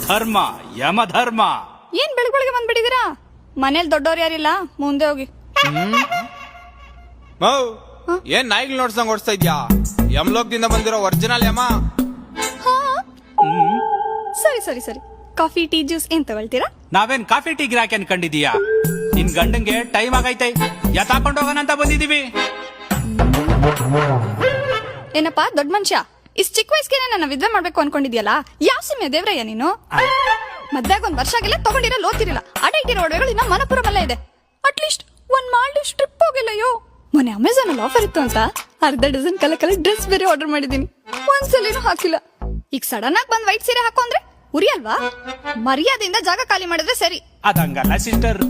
ಧರ್ಮ ಯಮ ಧರ್ಮ. ಏನ್ ಬೆಳಗ್ಗೆ ಬಂದ್ಬಿಟ್ಟಿದೀರಾ? ಮನೇಲಿ ದೊಡ್ಡವ್ರು ಯಾರಿಲ್ಲ, ಮುಂದೆ ಹೋಗಿ. ಏನ್ ನಾಯಿಗಳು ನೋಡ್ಸಂಗ್ ಓಡಿಸ್ತಾ ಇದ್ಯಾ? ಯಮಲೋಕದಿಂದ ಬಂದಿರೋ ಒರಿಜಿನಲ್ ಯಮ. ಸರಿ ಸರಿ ಸರಿ, ಕಾಫಿ ಟೀ ಜ್ಯೂಸ್ ಏನ್ ತಗೊಳ್ತೀರಾ? ನಾವೇನ್ ಕಾಫಿ ಟೀ ಗಿರಾಕಿ ಅನ್ಕೊಂಡಿದೀಯಾ? ನಿನ್ ಗಂಡಂಗೆ ಟೈಮ್ ಆಗೈತೆ, ಎತ್ತಾಕೊಂಡು ಹೋಗೋಣ ಅಂತ ಬಂದಿದೀವಿ. ಏನಪ್ಪಾ ದೊಡ್ಡ ಮನುಷ್ಯ, ಇಷ್ಟ ಚಿಕ್ಕ ವಯಸ್ಸಿಗೆ ನನ್ನ ವಿದ್ವೆ ಮಾಡ್ಬೇಕು ಅನ್ಕೊಂಡಿದ್ಯಲ್ಲ? ಯಾವ ಸಿಮೆ ದೇವ್ರಯ್ಯ ನೀನು? ಮದ್ವೆಗ ಒಂದ್ ವರ್ಷ ಆಗಿಲ್ಲ, ತಗೊಂಡಿರೋ ಲೋತಿರಲ್ಲ, ಅಡ ಇಟ್ಟಿರೋ ಒಡವೆಗಳು ಇನ್ನ ಮನಪುರಮಲ್ಲೇ ಇದೆ. ಅಟ್ಲೀಸ್ಟ್ ಒಂದ್ ಮಾಲ್ಡೀವ್ಸ್ ಟ್ರಿಪ್ ಹೋಗಿಲ್ಲಯ್ಯೋ. ಮೊನ್ನೆ ಅಮೆಝಾನ್ ಅಲ್ಲಿ ಆಫರ್ ಇತ್ತು ಅಂತ ಅರ್ಧ ಡಜನ್ ಕಲರ್ ಡ್ರೆಸ್ ಬೇರೆ ಆರ್ಡರ್ ಮಾಡಿದೀನಿ, ಒಂದ್ಸಲಿನೂ ಹಾಕಿಲ್ಲ. ಈಗ ಸಡನ್ ಆಗಿ ಬಂದ್ ವೈಟ್ ಸೀರೆ ಹಾಕೋ ಅಂದ್ರೆ ಉರಿ ಅಲ್ವಾ? ಮರ್ಯಾದೆಯಿಂದ ಜಾಗ ಖಾಲಿ ಮಾಡಿದ್ರೆ ಸರಿ. ಅದಂಗಲ್ಲ ಸಿಸ್ಟರ್.